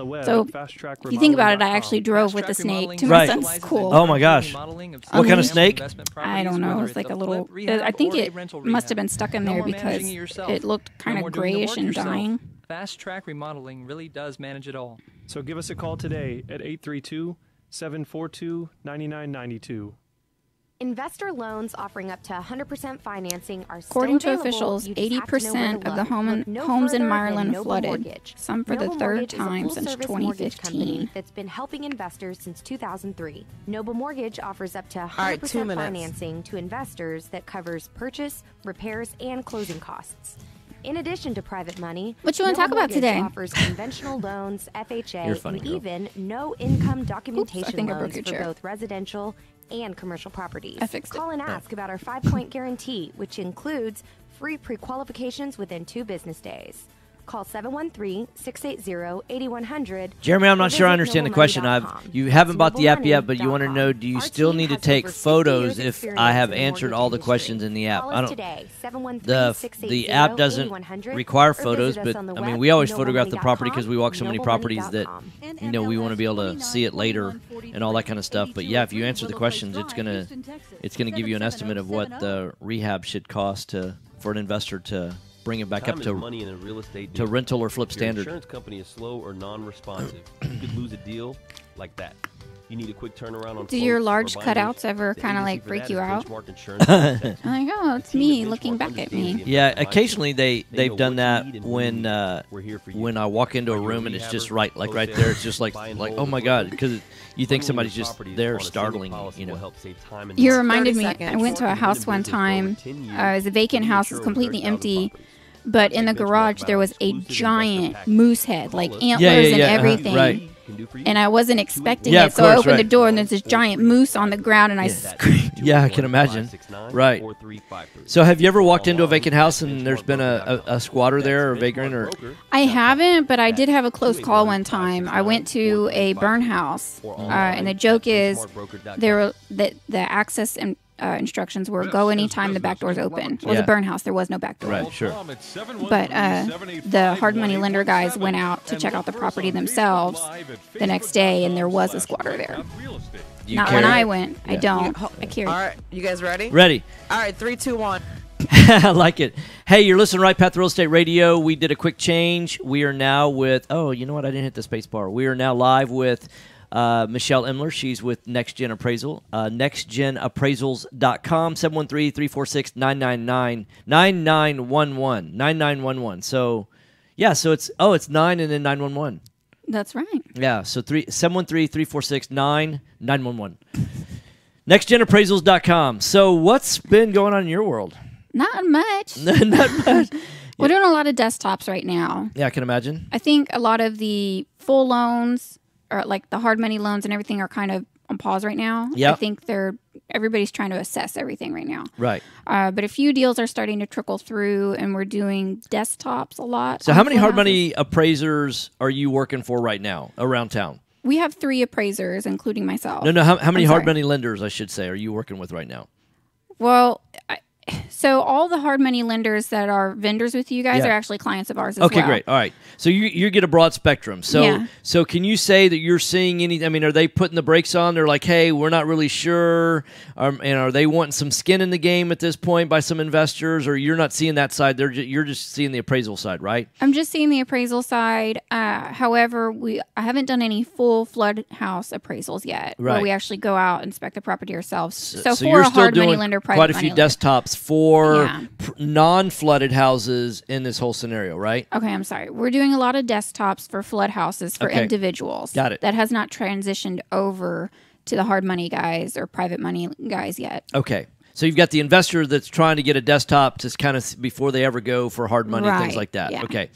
if you think about it, I actually drove with the snake to my son's school. Oh my gosh. What kind of snake? I don't know. It was like a little, I think it must have been stuck in there because it looked kind of grayish and dying. Fast Track Remodeling really does manage it all. So give us a call today at 832-742-9992. Investor loans offering up to 100% financing are still According to available. officials, You just have to know where 80% to of the look. homes Look no in further than Maryland Nova flooded, Mortgage. some for the Nova third Mortgage is a time since full-service mortgage 2015. company that's been helping investors since 2003. Noble Mortgage offers up to 100% right, 2 minutes. financing to investors that covers purchase, repairs, and closing costs. In addition to private money, What you wanna Noble talk about Mortgage today? offers conventional loans, FHA, You're funny, and girl. even no income documentation think I broke loans your for chair. both residential and commercial properties. I fixed Call it. and ask about our 5-point guarantee, which includes free pre-qualifications within 2 business days. Call 713-680-8100. Jeremy, I'm or not sure I visit understand the question. You haven't bought the app yet, but you want to know, do you still need to take photos if I have answered all the questions in the app? Call I us don't. today, The app doesn't 713-680-8100, require or visit photos, us but on the I mean, web, we always photograph the property because we walk so many noblemoney.com, properties that we want to be able to see it later and all that kind of stuff. But yeah, if you answer the questions, it's gonna give you an estimate of what the rehab should cost for an investor to bring it back up to money in a real estate to deal. rental or flip If your standard. insurance company is slow or non-responsive, you could lose a deal like that. You need a quick turnaround on Do your quotes or large binders. cutouts ever The kind of agency like for freak that you is out? Benchmark Insurance Assets. I'm like, oh, it's me looking back at me. Yeah, occasionally they've done that when I walk into a room and it's just right there. It's just like oh my god, because you think somebody's just there startling you know. You reminded me, I went to a house one time. It was a vacant house, it was completely empty. But in the garage, there was a giant moose head, like antlers and everything. Right. And I wasn't expecting Yeah, it, of so I course, opened the door, and there's this giant moose on the ground, and I screamed. Yeah, I can imagine. Right. So have you ever walked into a vacant house and there's been a squatter there or vagrant or? I haven't, but I did have a close call one time. I went to a burn house, and the joke is the access and instructions were go anytime the back door's open. It was a burn house. There was no back door. Right, sure. But the hard money lender guys went out to check out the property themselves the next day, and there was a squatter there. Not when I went. I don't. I carry. All right, you guys ready? Ready. All right, 3, 2, 1. I like it. Hey, you're listening to Right Path Real Estate Radio. We did a quick change. We are now with, oh, you know what? I didn't hit the space bar. We are now live with Michelle Imler. She's with NextGen Appraisal. NextGenAppraisals.com, 713-346-9911. So, yeah, so it's 9 and then 911. That's right. Yeah, so 713-346-9911. NextGenAppraisals.com. So what's been going on in your world? Not much. Not much. We're doing a lot of desktops right now. Yeah, I can imagine. I think a lot of the full loans, or like the hard money loans and everything, are kind of on pause right now. Yep. I think everybody's trying to assess everything right now. Right. But a few deals are starting to trickle through, and we're doing desktops a lot. So how many hard money appraisers are you working for right now around town? We have 3 appraisers, including myself. No, how many I'm hard sorry. money lenders, I should say, are you working with right now? Well, So all the hard money lenders that are vendors with you guys Yeah. are actually clients of ours as well. Okay, great. All right. So you get a broad spectrum. So Yeah. so can you say that you're seeing any? I mean, are they putting the brakes on? They're like, hey, we're not really sure. And are they wanting some skin in the game at this point by some investors, or you're not seeing that side? You're just seeing the appraisal side, right? I'm just seeing the appraisal side. However, I haven't done any full flood house appraisals yet, where Right. we actually go out and inspect the property ourselves. So for you're a still hard money doing lender, private quite a money few lender. desktops for Yeah. non-flooded houses in this whole scenario, right? Okay, I'm sorry. We're doing a lot of desktops for flood houses for Okay. individuals. Got it. That has not transitioned over to the hard money guys or private money guys yet. Okay. So you've got the investor that's trying to get a desktop to kind of before they ever go for hard money, things Right, like that. yeah. Okay.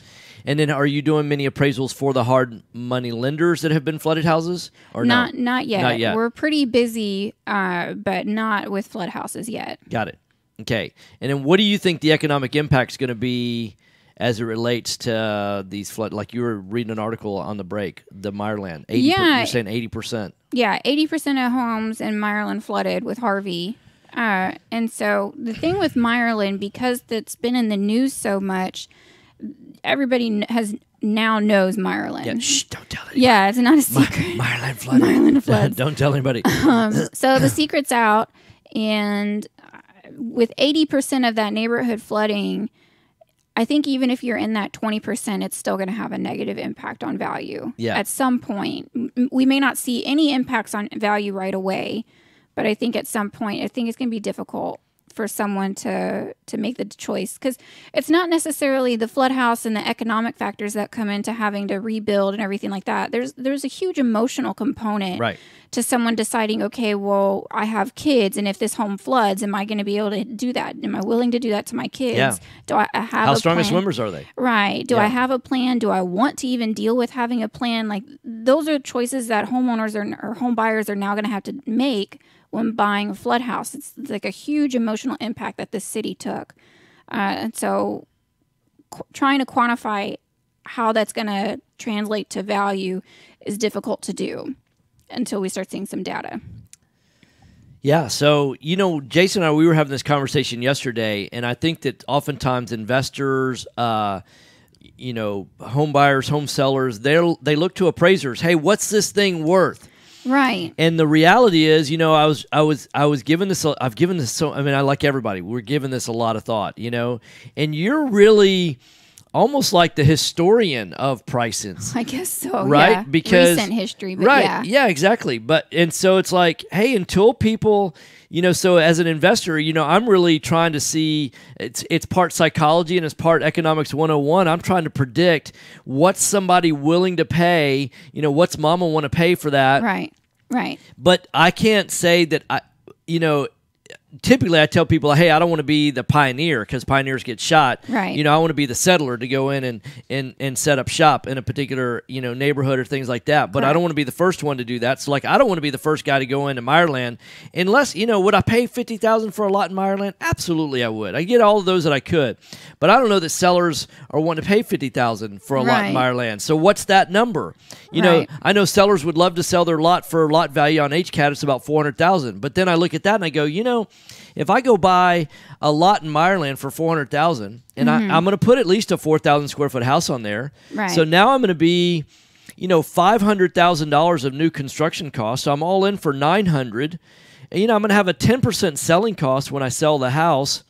And then are you doing many appraisals for the hard money lenders that have been flooded houses or Not no? yet. Not yet. We're pretty busy, but not with flood houses yet. Got it. Okay. And then what do you think the economic impact is going to be as it relates to these flood? Like you were reading an article on the break, the Meyerland. Yeah. You're saying 80%. Yeah, 80% of homes in Meyerland flooded with Harvey. And so the thing with Meyerland, because it's been in the news so much, everybody has now knows Meyerland. Yeah, shh, don't tell anybody. Yeah, it's not a secret. Meyerland flooded. Meyerland floods. Don't tell anybody. So the secret's out, and with 80% of that neighborhood flooding, I think even if you're in that 20%, it's still going to have a negative impact on value. Yeah. At some point, we may not see any impacts on value right away, but I think at some point, I think it's going to be difficult for someone to make the choice, because it's not necessarily the flood house and the economic factors that come into having to rebuild and everything like that. There's a huge emotional component Right. to someone deciding, okay, well, I have kids, and if this home floods, am I going to be able to do that? Am I willing to do that to my kids? Yeah. Do I have How a strong as plan? swimmers are they? Right. Do Yeah. I have a plan? Do I want to even deal with having a plan? Like, those are choices that homeowners or home buyers are now going to have to make when buying a flood house. It's like a huge emotional impact that this city took. And so trying to quantify how that's going to translate to value is difficult to do until we start seeing some data. Yeah. So, Jason and I, we were having this conversation yesterday, and I think that oftentimes investors, home buyers, home sellers, they look to appraisers. Hey, what's this thing worth? Right. And the reality is, I've given this so, I mean, I like everybody, we're giving this a lot of thought, and you're really almost like the historian of prices. I guess so. Right? Yeah. Because recent history, but right. yeah. Yeah, exactly. And so it's like, hey, until people, so as an investor, I'm really trying to see, it's part psychology and it's part economics 101. I'm trying to predict what's somebody willing to pay, what's mama want to pay for that. Right. Right. But I can't say that typically I tell people, hey, I don't want to be the pioneer because pioneers get shot. Right. I want to be the settler to go in and set up shop in a particular, neighborhood or things like that. But I Right. don't want to be the first one to do that. So like, I don't want to be the first guy to go into Meyerland unless, would I pay $50,000 for a lot in Meyerland? Absolutely I would. I get all of those that I could. But I don't know that sellers are wanting to pay $50,000 for a lot in Right. Meyerland. So what's that number? Right. I know sellers would love to sell their lot for lot value on HCAT. It's about $400,000. But then I look at that and I go, if I go buy a lot in Meyerland for $400,000, and I'm going to put at least a 4,000 square foot house on there, Right. so now I'm going to be, $500,000 of new construction costs. So I'm all in for $900,000. And, I'm going to have a 10% selling cost when I sell the house.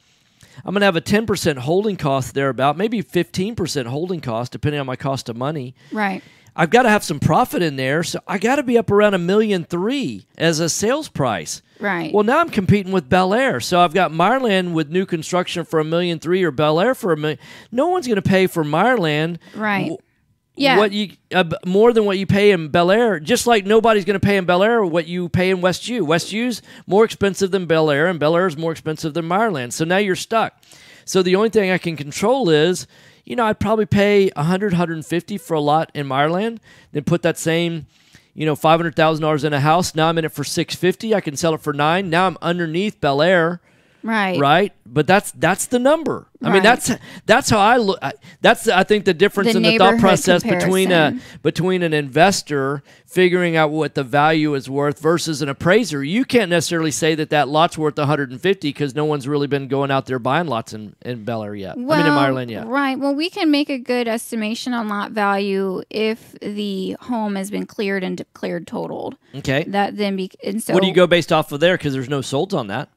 I'm going to have a 10% holding cost thereabout, maybe 15% holding cost, depending on my cost of money. Right. I've got to have some profit in there, so I got to be up around $1.3 million as a sales price. Right. Well, now I'm competing with Bel Air, so I've got Meyerland with new construction for $1.3 million or Bel Air for $1 million. No one's going to pay for Meyerland. Right. Yeah. What you more than what you pay in Bel Air, just like nobody's going to pay in Bel Air what you pay in Westview. Westview's more expensive than Bel Air, and Bel Air is more expensive than Meyerland. So now you're stuck. So the only thing I can control is, I'd probably pay $100, $150 for a lot in Meyerland, then put that same, $500,000 in a house. Now I'm in it for $650. I can sell it for $9. Now I'm underneath Bel Air. Right. Right. But that's the number. I mean, Right. that's how I look. That's I think the difference The in the thought neighborhood process comparison. between an investor figuring out what the value is worth versus an appraiser. You can't necessarily say that lot's worth 150 because no one's really been going out there buying lots in Bel Air yet. Well, I mean, in Meyerland yet. Right. Well, we can make a good estimation on lot value if the home has been cleared and declared totaled. Okay. That then and so What do you go based off of there? Because there's no solds on that.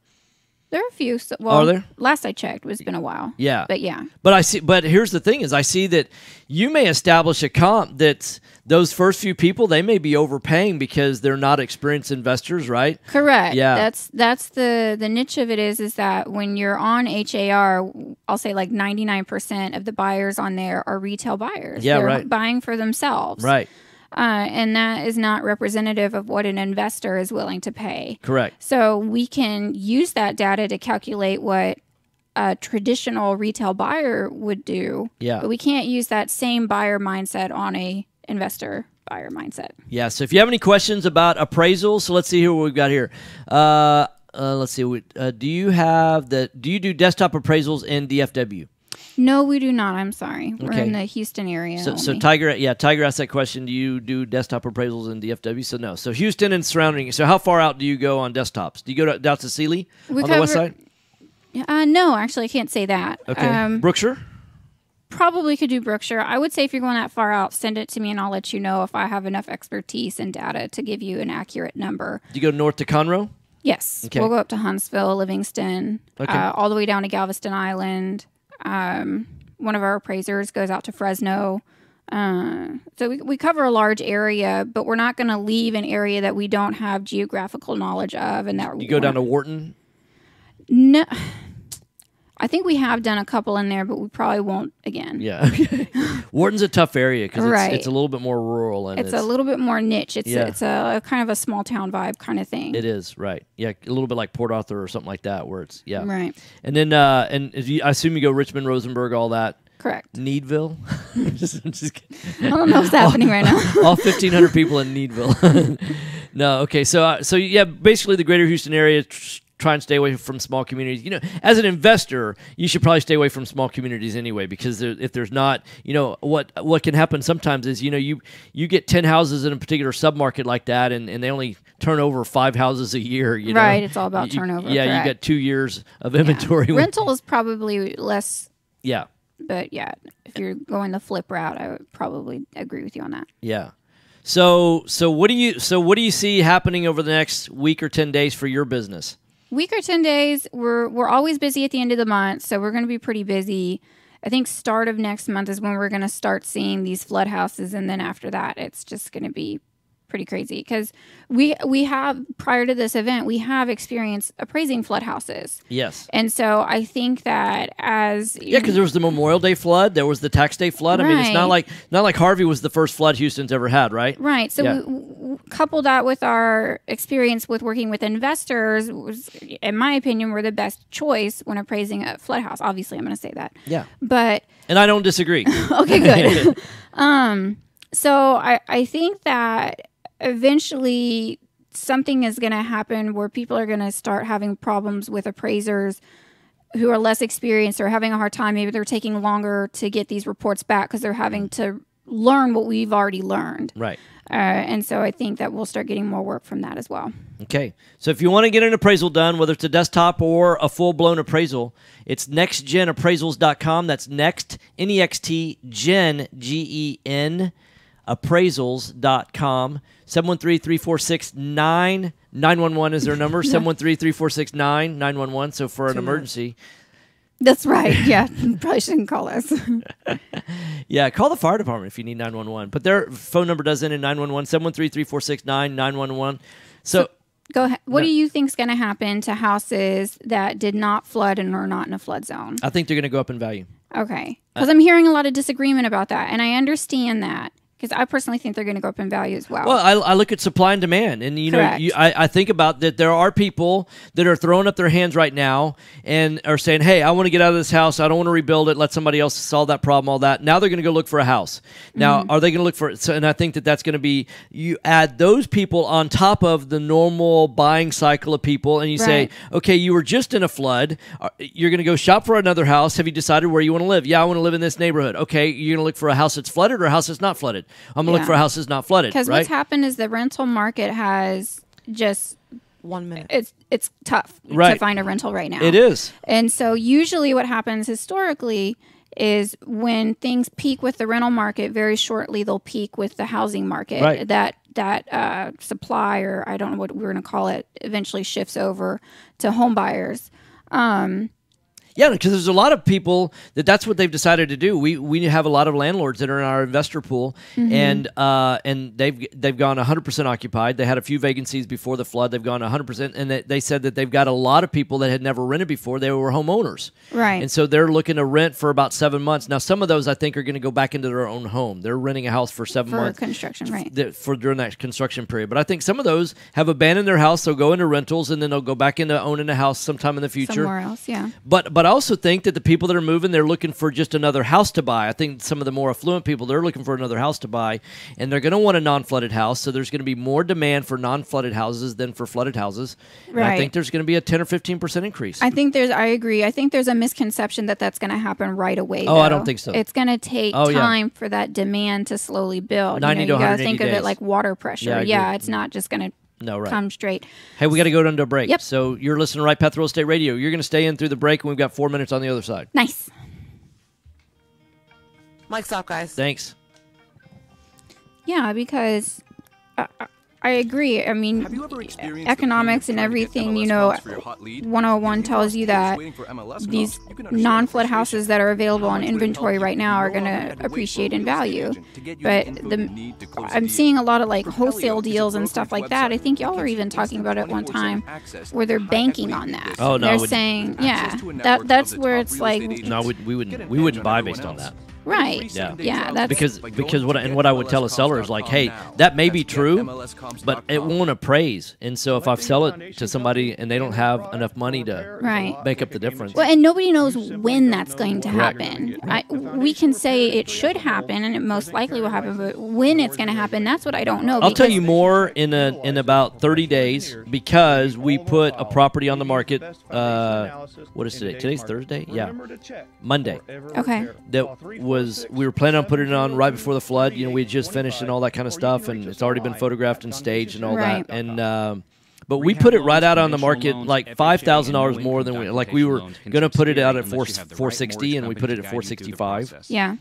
there are a few. Well, Are there? Last I checked, it's been a while. Yeah. But yeah. But here's the thing: is I see that you may establish a comp that's those first few people, they may be overpaying because they're not experienced investors, right? Correct. Yeah. That's the niche of it is that when you're on HAR, I'll say like 99% of the buyers on there are retail buyers. Yeah, They're right. buying for themselves. Right. And that is not representative of what an investor is willing to pay. Correct. So we can use that data to calculate what a traditional retail buyer would do. Yeah. But we can't use that same buyer mindset on a investor buyer mindset. Yeah. So if you have any questions about appraisals, so let's see here what we've got here. Let's see. Do you do desktop appraisals in DFW? No, we do not. I'm sorry. We're Okay. in the Houston area. So only. Tiger asked that question. Do you do desktop appraisals in DFW? So no. So Houston and surrounding. So how far out do you go on desktops? Do you go down to Sealy We on the west cover- side? No, actually, I can't say that. Okay. Brookshire? Probably could do Brookshire. I would say if you're going that far out, send it to me and I'll let you know if I have enough expertise and data to give you an accurate number. Do you go north to Conroe? Yes. Okay. We'll go up to Huntsville, Livingston, Okay. all the way down to Galveston Island. One of our appraisers goes out to Fresno. So we cover a large area, but we're not going to leave an area that we don't have geographical knowledge of. And that You go down to Wharton? No, I think we have done a couple in there, but we probably won't again. Yeah. Okay. Wharton's a tough area because Right. it's a little bit more rural. And It's a little bit more niche. It's Yeah. it's a kind of a small town vibe kind of thing. It is, right. Yeah, a little bit like Port Arthur or something like that where it's, yeah. Right. And then, I assume you go Richmond, Rosenberg, all that. Correct. Needville? I'm just kidding. I don't know what's happening right now. All 1,500 people in Needville. No, okay. So yeah, basically the greater Houston area, try and stay away from small communities. You know, as an investor, you should probably stay away from small communities anyway, because if there's not, what can happen sometimes is, you get 10 houses in a particular submarket like that, and they only turn over 5 houses a year. Right, it's all about turnover. Yeah, correct. you got 2 years of inventory. Rental is probably less. Yeah. But yeah, if you're going the flip route, I would probably agree with you on that. Yeah. So what do you see happening over the next week or 10 days for your business? Week or 10 days, we're always busy at the end of the month, so we're going to be pretty busy. I think start of next month is when we're going to start seeing these flood houses, and then after that, it's just going to be pretty crazy because we have, prior to this event, we have experienced appraising flood houses. Yes. And so I think that because there was the Memorial Day flood, there was the tax day flood. I mean, it's not like Harvey was the first flood Houston's ever had, right? Right. So Yeah. we couple that with our experience with working with investors, was, in my opinion, were the best choice when appraising a flood house. Obviously, I'm going to say that. Yeah. But and I don't disagree. Okay, good. So I think that eventually something is going to happen where people are going to start having problems with appraisers who are less experienced or having a hard time. Maybe they're taking longer to get these reports back because they're having to learn what we've already learned. Right. And so I think that we'll start getting more work from that as well. Okay. So if you want to get an appraisal done, whether it's a desktop or a full-blown appraisal, it's nextgenappraisals.com. That's next, N-E-X-T, gen, G-E-N, appraisals.com. 713-346-911 is their number. 713-346-911. So for an emergency. That's right. Yeah. Probably shouldn't call us. Yeah, call the fire department if you need 911. But their phone number does end in 911, 713-346-911. So go ahead. What do you think is going to happen to houses that did not flood and are not in a flood zone? I think they're going to go up in value. Okay. Because I'm hearing a lot of disagreement about that. And I understand that. Because I personally think they're going to go up in value as well. Well, I look at supply and demand, and Correct. I think about that. There are people that are throwing up their hands right now and are saying, "Hey, I want to get out of this house. I don't want to rebuild it. Let somebody else solve that problem." All that. Now they're going to go look for a house. Now, are they going to look for it? So, and I think that that's going to be, you add those people on top of the normal buying cycle of people, and you say, "Okay, you were just in a flood. You're going to go shop for another house. Have you decided where you want to live? Yeah, I want to live in this neighborhood. Okay, you're going to look for a house that's flooded or a house that's not flooded. I'm going to look for a house that's not flooded." Because what's happened is the rental market has just 1 minute. It's tough to find a rental right now. It is. And so usually what happens historically is when things peak with the rental market, very shortly they'll peak with the housing market. Right. That supply, or I don't know what we're going to call it, eventually shifts over to home buyers. Yeah, because there's a lot of people that's what they've decided to do. We have a lot of landlords that are in our investor pool, and they've gone 100% occupied. They had a few vacancies before the flood. They've gone 100%, and they said that they've got a lot of people that had never rented before. They were homeowners, right? And so they're looking to rent for about 7 months. Now, some of those I think are going to go back into their own home. They're renting a house for 7 months for construction, right? For during that construction period. But I think some of those have abandoned their house. They'll go into rentals, and then they'll go back into owning a house sometime in the future somewhere else. Yeah, but I also think that the people that are moving, they're looking for just another house to buy. I think some of the more affluent people, they're looking for another house to buy, and they're going to want a non-flooded house. So there's going to be more demand for non-flooded houses than for flooded houses. And I think there's going to be a 10 or 15% increase. I agree. I think there's a misconception that that's going to happen right away. Oh, though. I don't think so. It's going to take time for that demand to slowly build. 90 to 180 you got to think days. of it like water pressure. Yeah, it's not just going to right. come straight. Hey, we got to go down to a break. Yep. So you're listening to Right Path Real Estate Radio. You're going to stay in through the break, and we've got 4 minutes on the other side. Nice. Mike's off, guys. Thanks. Yeah, because I agree. I mean, economics and everything, 101 tells you that these non-flood houses that are available on inventory right now are going to appreciate in value. But I'm seeing a lot of like wholesale deals and stuff like that. I think y'all were even talking about it one time where they're banking on that. Oh, no. They're saying, that's where it's like. No, we wouldn't buy based on that. Right. Yeah. That's because what I would tell a seller is like, hey, that may be true, but it won't appraise. And so if I sell it to somebody and they don't have enough money to make up the difference. Well, and nobody knows when that's going to happen. We can say it should happen and it most likely will happen, but when it's going to happen, that's what I don't know. I'll tell you more in about 30 days because we put a property on the market. What is today? Today's Thursday? Yeah. Monday. Okay. We were planning on putting it on right before the flood. We had just finished and all that kind of stuff, and it's already been photographed and staged and all that. And but we put it right out on the market like $5,000 more than we were going to put it out at $460, and we put it at $465. Yeah.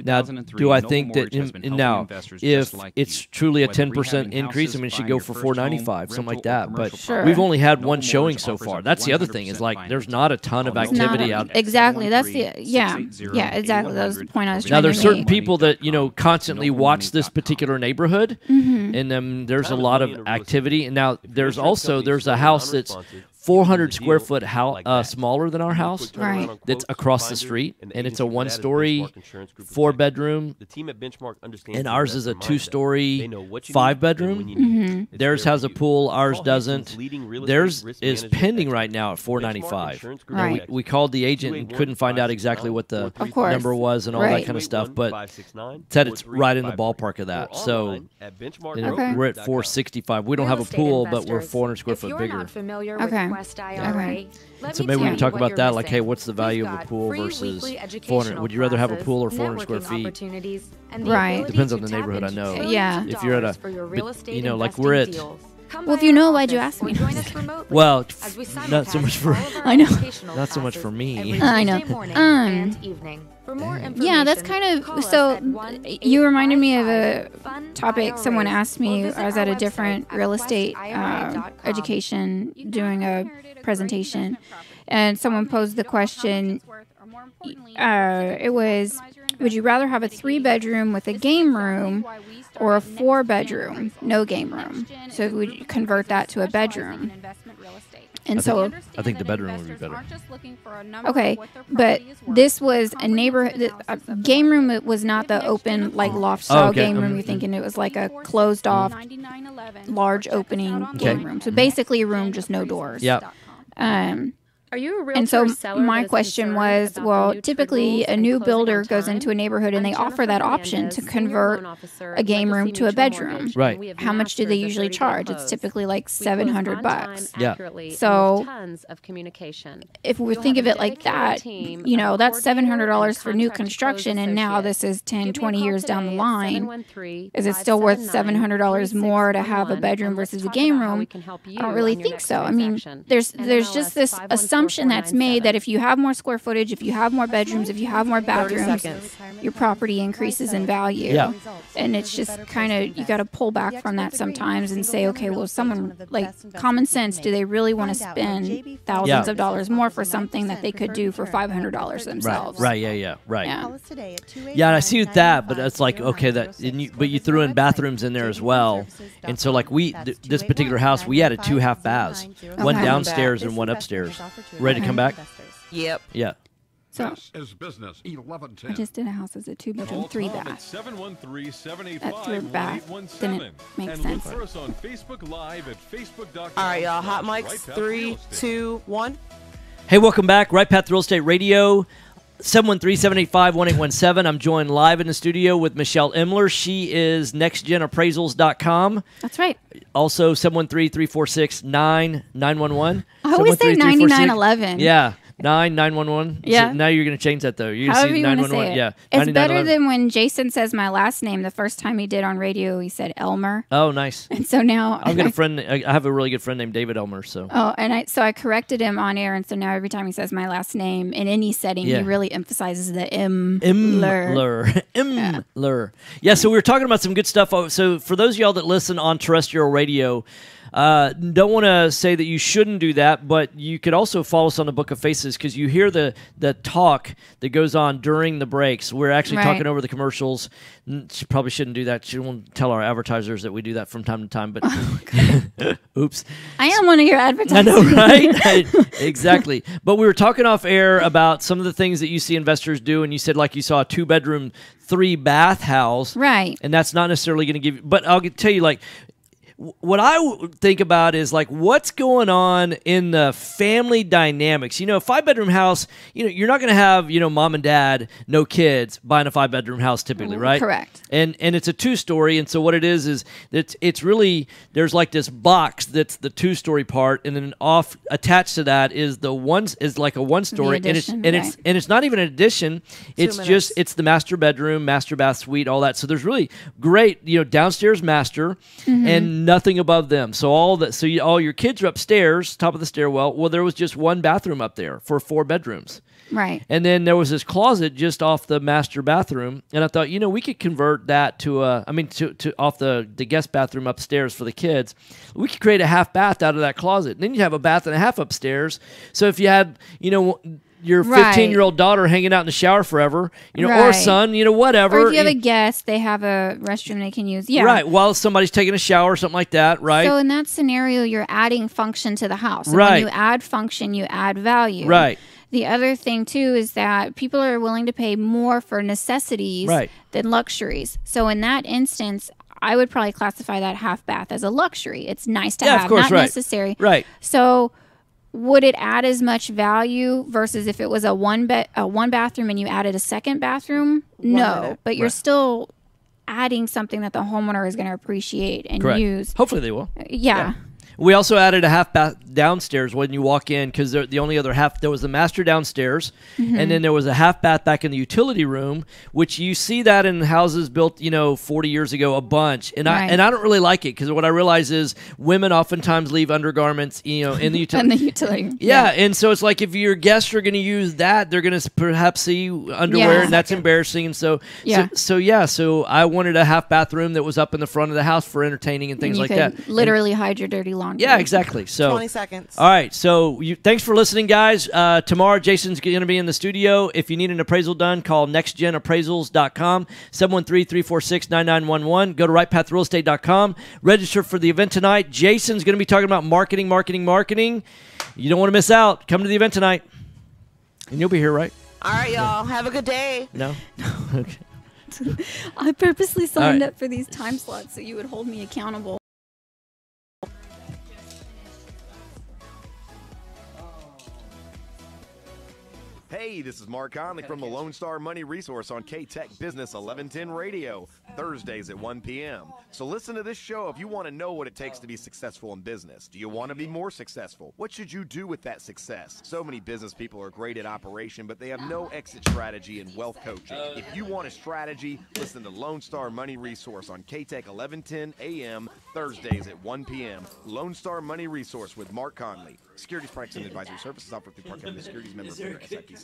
Now, do I think that now if it's truly a 10% increase, I mean, it should go for $495, something like that. But we've only had one showing so far. That's the other thing is like there's not a ton of activity out. Exactly. That's the exactly. That was the point I was trying to make. Now there's certain people that constantly watch this particular neighborhood, and there's a lot of activity. And now there's a house that's 400 square foot smaller than our house. Right. That's across the street, and it's a 1-story, 4-bedroom. And ours is a 2-story, 5-bedroom. Theirs has a pool. Ours doesn't. Theirs is pending right now at $495. Right. We called the agent and couldn't find out exactly what the number was and all that kind of stuff, but said it's right in the ballpark of that. So we're at $465. We don't have a pool, but we're 400 square foot bigger. So maybe we can talk about that, like, hey, what's the value of a pool versus 400? Would you rather have a pool or 400 square feet? Right. It depends on the neighborhood, I know. Yeah. If you're at like we're at. Well, if you know, why'd you ask me? Well, not so much for. I know. Not so much for me. I know. Yeah, that's kind of. So you reminded me of a topic someone asked me. I was at a different real estate education doing a presentation, and someone posed the question. It was, would you rather have a 3-bedroom with a game room or a 4-bedroom, no game room? So would you convert that to a bedroom? And so I think the bedroom would be better. Okay, but this was a neighborhood. A game room. It was not the open like loft style game room. You're thinking it was like a closed off, large opening game room. So basically a room, just no doors. Yeah. Are you a realtor And so or seller my that is question concerned was, about the well, new typically rules a and new closing builder on goes time? into a neighborhood and they I'm offer that Jennifer option to Hernandez, convert Senior Loan Officer a at game room Legacy to a Mutual bedroom. Mortgage, Right. and we have How much do mastered they the usually 30-day charge? It's close. typically like We close $700. on time, Yeah. accurately, and So with tons of communication. if we You'll think have of a it like dedicated that, team you know, of that's coordinator $700 and for new contract to close construction, and now this is 10, Give me a 20 call years down the today at line. Is it still worth $700 more to have a bedroom versus a game room? I don't really think so. I mean, there's just this assumption that's made that if you have more square footage, if you have more bedrooms, if you have more bathrooms, your property increases in value. Yeah. And it's just kind of, you got to pull back from that sometimes and say, okay, well, someone, like, common sense, do they really want to spend thousands of dollars more for something that they could do for $500 themselves? Right. Yeah. Right. Yeah. Yeah, and I see that, but it's like, okay, but you threw in bathrooms in there as well, and so like this particular house, we added 2 half baths, one downstairs and one upstairs. Ready to come back? Yep. Yeah. So This is Business 1110. I just did a house as a 2-bedroom, 3-bath. That 3-bath didn't make sense. On Facebook Live at Facebook.com. All right, y'all. Hot mics. 3, 2, 1. Hey, welcome back. Right Path Real Estate Radio. 713-785-1817. I'm joined live in the studio with Michelle Imler. She is NextGenAppraisals.com. That's right. Also, 713-346-9911. I always say 9911. Yeah. 9911. Yeah. So now you're going to change that, though. You're However see you want to say 911. it. Yeah. It's better than when Jason says my last name. The first time he did on radio, he said Elmer. Oh, nice. And so now I've got a friend. I have a really good friend named David Elmer. So. Oh, and I corrected him on air, and so now every time he says my last name in any setting, he really emphasizes the Imler. Yeah. So we were talking about some good stuff. So for those of y'all that listen on terrestrial radio, don't want to say that you shouldn't do that, but you could also follow us on the Book of Faces because you hear the talk that goes on during the breaks. We're actually talking over the commercials. She probably shouldn't do that. She won't tell our advertisers that we do that from time to time, but oops. I am one of your advertisers. I know, right? Exactly. But we were talking off air about some of the things that you see investors do, and you said like you saw a 2-bedroom, 3-bath house. Right. And that's not necessarily going to give you, but I'll tell you, like, what I think about is like what's going on in the family dynamics. You know, a 5-bedroom house, you know, you're not going to have, you know, mom and dad, no kids buying a 5-bedroom house typically, right? Correct. And it's a 2-story. And so what it is it's really, there's like this box that's the 2-story part. And then off attached to that is like a 1-story. Addition, and it's not even an addition. It's just, it's the master bedroom, master bath suite, all that. So there's really great, you know, downstairs master and nothing above them. So all your kids are upstairs, top of the stairwell. Well, there was just 1 bathroom up there for 4 bedrooms. Right. And then there was this closet just off the master bathroom, and I thought, you know, we could convert that to off the guest bathroom upstairs for the kids. We could create a half bath out of that closet. And then you have a bath and a half upstairs. So if you had, you know, your 15-year-old daughter hanging out in the shower forever, you know, or son, you know, whatever. Or if you have a guest, they have a restroom they can use. Yeah. Right. While somebody's taking a shower or something like that, right? So in that scenario, you're adding function to the house. And right. When you add function, you add value. Right. The other thing, too, is that people are willing to pay more for necessities than luxuries. So in that instance, I would probably classify that half bath as a luxury. It's nice to have, of course, not necessary. Right. So would it add as much value versus if it was a one bathroom and you added a second bathroom? No, but you're still adding something that the homeowner is going to appreciate and use. Hopefully they will. Yeah. We also added a half bath downstairs when you walk in because the only other half, there was the master downstairs and then there was a half bath back in the utility room, which you see that in houses built, you know, 40 years ago, a bunch. And I don't really like it because what I realize is women oftentimes leave undergarments, you know, in the utility. In the utility. Yeah. And so it's like if your guests are going to use that, they're going to perhaps see underwear and that's embarrassing. And so I wanted a half bathroom that was up in the front of the house for entertaining and things like that. Literally hide your dirty laundry. Yeah, exactly. So 20 seconds. seconds. All right. So thanks for listening, guys. Tomorrow, Jason's going to be in the studio. If you need an appraisal done, call NextGenAppraisals.com, 713-346-9911. Go to RightPathRealEstate.com. Register for the event tonight. Jason's going to be talking about marketing. You don't want to miss out. Come to the event tonight. And you'll be here, right? All right, y'all. Have a good day. No? Okay. I purposely signed up for these time slots so you would hold me accountable. Hey, this is Mark Conley from the Lone Star Money Resource on K-Tech Business 1110 Radio, Thursdays at 1 p.m. So listen to this show if you want to know what it takes to be successful in business. Do you want to be more successful? What should you do with that success? So many business people are great at operation, but they have no exit strategy and wealth coaching. If you want a strategy, listen to Lone Star Money Resource on K-Tech 1110 a.m., Thursdays at 1 p.m. Lone Star Money Resource with Mark Conley. Securities products and advisory services offered through Park Avenue Securities member SIPC.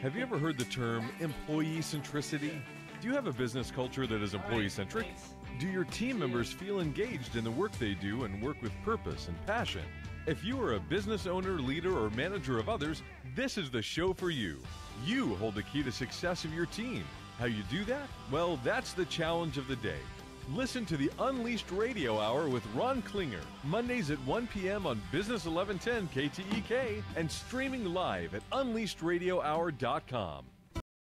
Have you ever heard the term employee centricity? Do you have a business culture that is employee centric? Do your team members feel engaged in the work they do and work with purpose and passion? If you are a business owner, leader, or manager of others, this is the show for you. You hold the key to success of your team. How you do that? Well, that's the challenge of the day. Listen to the Unleashed Radio Hour with Ron Klinger, Mondays at 1 p.m. on Business 1110 KTEK and streaming live at UnleashedRadioHour.com.